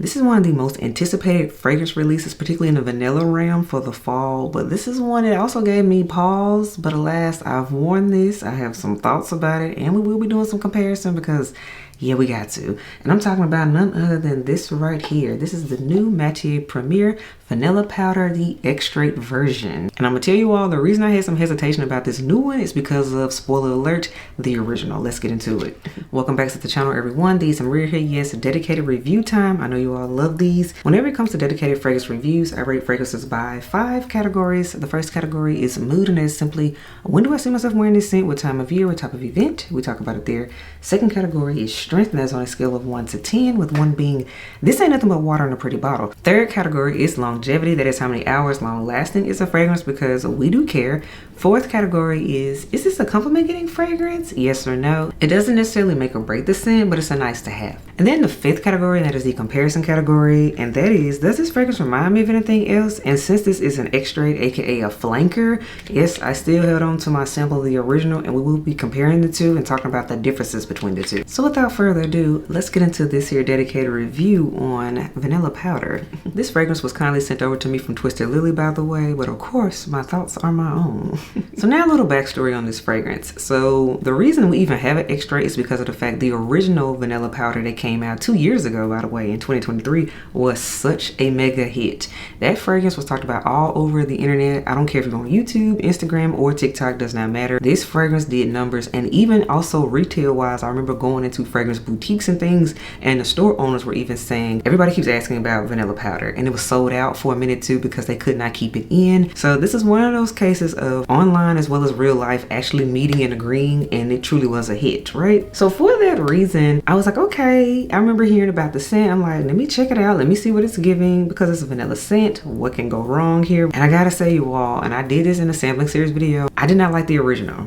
This is one of the most anticipated fragrance releases, particularly in the vanilla realm for the fall, but this is one that also gave me pause. But alas, I've worn this, I have some thoughts about it, and we will be doing some comparison because yeah, we got to. And I'm talking about none other than this right here. This is the new Matiere Premier Vanilla Powder, the Extrait version. And I'm gonna tell you all, the reason I had some hesitation about this new one is because of, spoiler alert, the original. Let's get into it. Welcome back to the channel, everyone. These and we're here, yes, dedicated review time. I know you all love these. Whenever it comes to dedicated fragrance reviews, I rate fragrances by 5 categories. The first category is mood, and that is simply, when do I see myself wearing this scent? What time of year? What type of event? We talk about it there. Second category is strength, and that's on a scale of 1 to 10, with 1 being, this ain't nothing but water in a pretty bottle. Third category is longevity, that is how many hours long lasting is a fragrance, because we do care. Fourth category is this a compliment getting fragrance? Yes or no? It doesn't necessarily make or break the scent, but it's a nice to have. And then the fifth category, and that is the comparison category, and that is, does this fragrance remind me of anything else? And since this is an extrait, aka a flanker, yes, I still held on to my sample of the original, and we will be comparing the two and talking about the differences between the two. So without further ado, let's get into this here dedicated review on Vanilla Powder. This fragrance was kindly sent over to me from Twisted Lily, by the way, but of course my thoughts are my own. So now a little backstory on this fragrance. So the reason we even have an extrait is because of the fact the original Vanilla Powder that came out 2 years ago, by the way, in 2023, was such a mega hit. That fragrance was talked about all over the internet. I don't care if you're on YouTube, Instagram, or TikTok, does not matter. This fragrance did numbers, and even also retail wise, I remember going into fragrance boutiques and things, and the store owners were even saying, everybody keeps asking about Vanilla Powder, and it was sold out for a minute too because they could not keep it in. So this is one of those cases of online as well as real life actually meeting and agreeing, and it truly was a hit, right? So for that reason, I was like, okay, I remember hearing about the scent. I'm like, let me check it out, let me see what it's giving, because it's a vanilla scent. What can go wrong here? And I gotta say, you all, and I did this in a sampling series video, I did not like the original.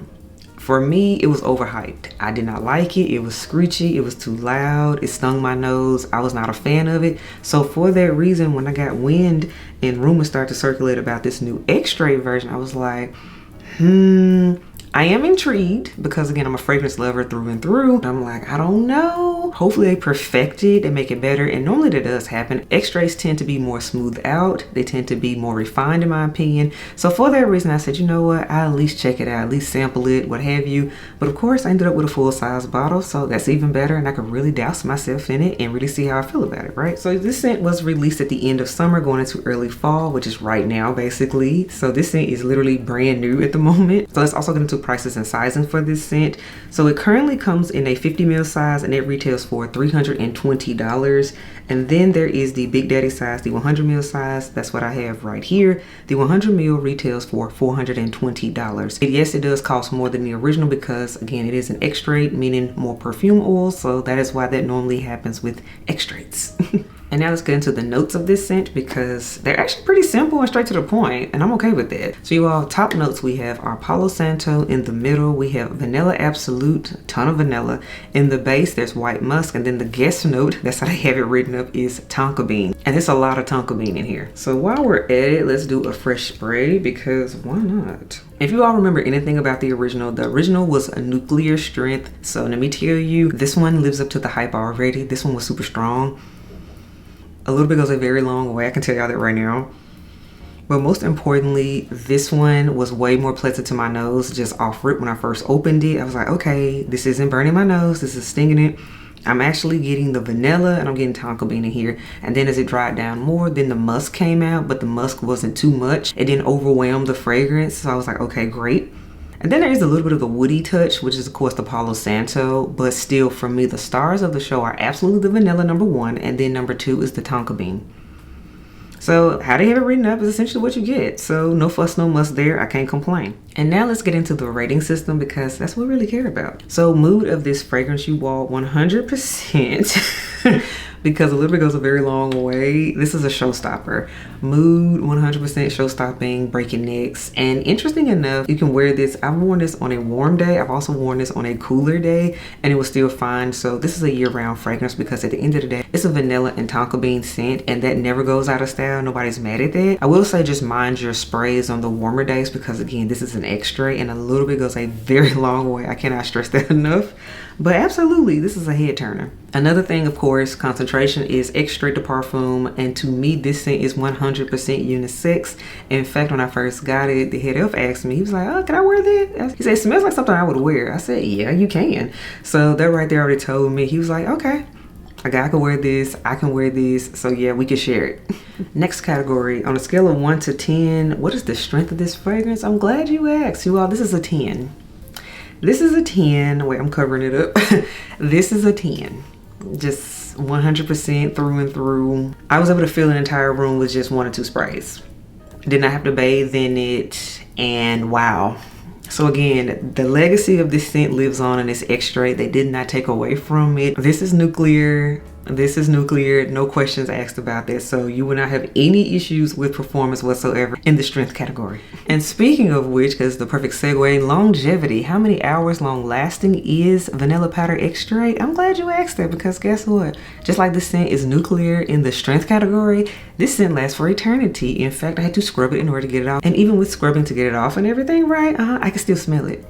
For me, it was overhyped. I did not like it. It was screechy. It was too loud. It stung my nose. I was not a fan of it. So for that reason, when I got wind and rumors started to circulate about this new extrait version, I was like, I am intrigued, because again, I'm a fragrance lover through and through. I'm like, I don't know. Hopefully they perfect it and make it better. And normally that does happen. Extraits tend to be more smoothed out. They tend to be more refined in my opinion. So for that reason, I said, you know what? I'll at least check it out, at least sample it, what have you. But of course I ended up with a full size bottle. So that's even better. And I could really douse myself in it and really see how I feel about it, right? So this scent was released at the end of summer going into early fall, which is right now basically. So this scent is literally brand new at the moment. So let's also get into prices and sizing for this scent. So it currently comes in a 50 ml size, and it retails for $320. And then there is the Big Daddy size, the 100 ml size. That's what I have right here. The 100 ml retails for $420. And yes, it does cost more than the original because again, it is an extrait, meaning more perfume oil. So that is why that normally happens with extraits. And now let's get into the notes of this scent, because they're actually pretty simple and straight to the point, and I'm okay with that. So you all, top notes, we have our Palo Santo in the middle. We have Vanilla Absolute, ton of vanilla. In the base, there's White Musk, and then the guest note, that's how I have it written up, is Tonka Bean. And there's a lot of Tonka Bean in here. So while we're at it, let's do a fresh spray, because why not? If you all remember anything about the original was a nuclear strength. So let me tell you, this one lives up to the hype already. This one was super strong. A little bit goes a very long way, I can tell y'all that right now. But most importantly, this one was way more pleasant to my nose just off rip. When I first opened it, I was like, okay, this isn't burning my nose, this is stinging it. I'm actually getting the vanilla and I'm getting tonka bean in here. And then as it dried down more, then the musk came out, but the musk wasn't too much. It didn't overwhelm the fragrance. So I was like, okay, great. And then there is a little bit of a woody touch, which is of course the Palo Santo, but still for me, the stars of the show are absolutely the vanilla, #1, and then #2 is the tonka bean. So how they have it written up is essentially what you get. So no fuss, no muss there, I can't complain. And now let's get into the rating system, because that's what we really care about. So mood of this fragrance, you all, 100%. Because a little bit goes a very long way. This is a showstopper. Mood, 100% show-stopping, breaking necks. And interesting enough, you can wear this. I've worn this on a warm day. I've also worn this on a cooler day, and it was still fine. So this is a year-round fragrance, because at the end of the day, it's a vanilla and tonka bean scent, and that never goes out of style. Nobody's mad at that. I will say just mind your sprays on the warmer days, because again, this is an extrait, and a little bit goes a very long way. I cannot stress that enough. But absolutely, this is a head turner. Another thing, of course, concentration is Extrait de Parfum, and to me, this scent is 100% unisex. In fact, when I first got it, the head elf asked me, he was like, "Oh, can I wear this?" He said, "It smells like something I would wear." I said, "Yeah, you can." So that right there already told me. He was like, "Okay, a guy can wear this, I can wear this, so yeah, we can share it." Next category, on a scale of 1 to 10, what is the strength of this fragrance? I'm glad you asked. You all, this is a 10. This is a 10. Wait, I'm covering it up. This is a 10. Just 100% through and through. I was able to fill an entire room with just 1 or 2 sprays. Did not have to bathe in it, and wow. So again, the legacy of this scent lives on in this Extrait. They did not take away from it. This is nuclear. This is nuclear. No questions asked about this. So you will not have any issues with performance whatsoever in the strength category. And speaking of which, because the perfect segue, longevity. How many hours long lasting is Vanilla Powder Extrait? I'm glad you asked that, because guess what? Just like this scent is nuclear in the strength category, this scent lasts for eternity. In fact, I had to scrub it in order to get it off. And even with scrubbing to get it off and everything, right? I can still smell it.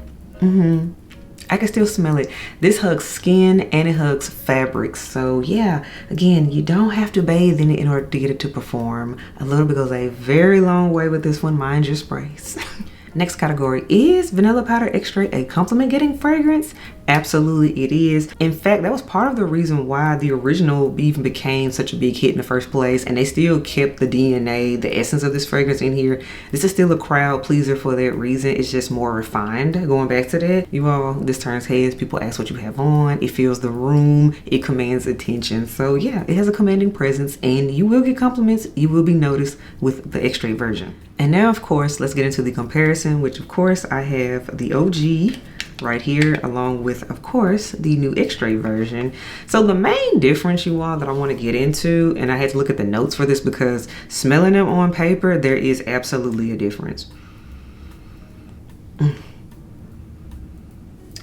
I can still smell it. This hugs skin and it hugs fabrics. So yeah, again, you don't have to bathe in it in order to get it to perform. A little bit goes a very long way with this one. Mind your sprays. Next category, is Vanilla Powder Extrait a compliment getting fragrance? Absolutely it is. In fact, that was part of the reason why the original even became such a big hit in the first place, and they still kept the DNA, the essence of this fragrance in here. This is still a crowd pleaser for that reason. It's just more refined. Going back to that, you all, this turns heads. People ask what you have on. It fills the room. It commands attention. So yeah, it has a commanding presence, and you will get compliments. You will be noticed with the Extrait version. And now, of course, let's get into the comparison, which of course I have the OG right here, along with, of course, the new Extrait version. So the main difference, you all, that I want to get into, and I had to look at the notes for this because smelling them on paper, there is absolutely a difference.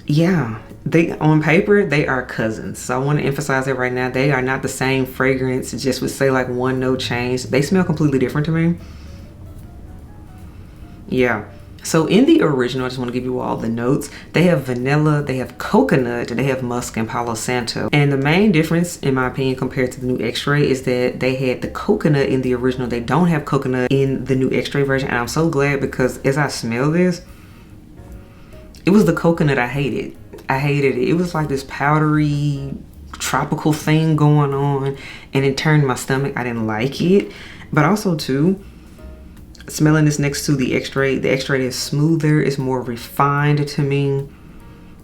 Yeah, they on paper, they are cousins. So I want to emphasize that right now. They are not the same fragrance, just with say like one note change. They smell completely different to me. Yeah. So in the original, I just want to give you all the notes. They have vanilla, they have coconut, they have musk and Palo Santo. And the main difference, in my opinion, compared to the new Extrait is that they had the coconut in the original. They don't have coconut in the new Extrait version. And I'm so glad, because as I smell this, it was the coconut I hated. I hated it. It was like this powdery, tropical thing going on, and it turned my stomach. I didn't like it. But also too, smelling this next to the Extrait is smoother, it's more refined to me.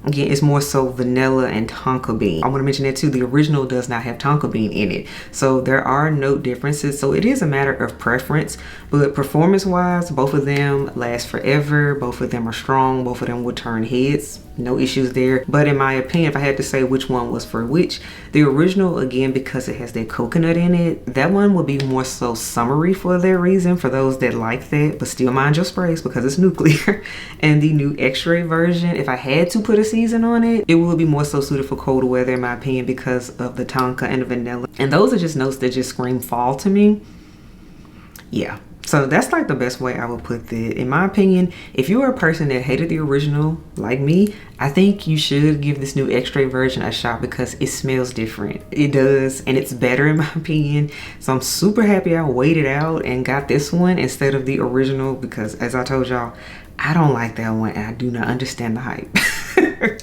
Again, it's more so vanilla and tonka bean. I want to mention that too, the original does not have tonka bean in it. So there are note differences. So it is a matter of preference, but performance wise, both of them last forever. Both of them are strong. Both of them would turn heads. No issues there. But in my opinion, if I had to say which one was for which, the original, again, because it has that coconut in it, that one would be more so summery for that reason, for those that like that, but still mind your sprays because it's nuclear. And the new Extrait version, if I had to put a season on it, it would be more so suited for cold weather in my opinion, because of the tonka and the vanilla. And those are just notes that just scream fall to me. Yeah. So that's like the best way I would put that. In my opinion, if you are a person that hated the original like me, I think you should give this new Extrait version a shot because it smells different. It does, and it's better in my opinion. So I'm super happy I waited out and got this one instead of the original, because as I told y'all, I don't like that one and I do not understand the hype.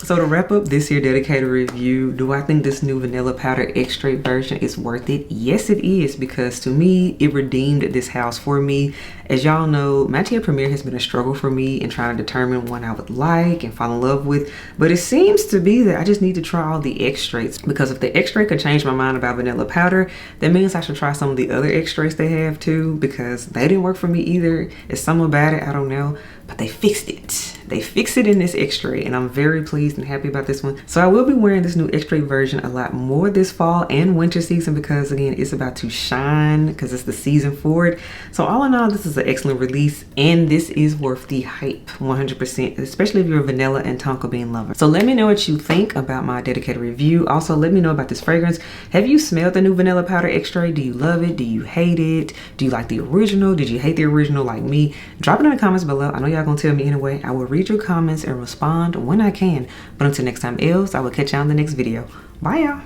So to wrap up this here dedicated review, do I think this new Vanilla Powder Extrait version is worth it? Yes, it is, because to me, it redeemed this house for me. As y'all know, Matiere Premiere has been a struggle for me in trying to determine one I would like and fall in love with. But it seems to be that I just need to try all the Extraits, because if the Extrait could change my mind about Vanilla Powder, that means I should try some of the other Extraits they have too, because they didn't work for me either. It's something about it, I don't know, but they fixed it. They fixed it in this Extrait, and I'm very pleased and happy about this one. So I will be wearing this new Extrait version a lot more this fall and winter season, because again, it's about to shine, because it's the season for it. So all in all, this is an excellent release, and this is worth the hype 100%, especially if you're a vanilla and tonka bean lover. So let me know what you think about my dedicated review. Also, let me know about this fragrance. Have you smelled the new Vanilla Powder Extrait? Do you love it? Do you hate it? Do you like the original? Did you hate the original like me? Drop it in the comments below. I know y'all y'all gonna tell me anyway. I will read your comments and respond when I can. But until next time else, I will catch y'all in the next video. Bye y'all.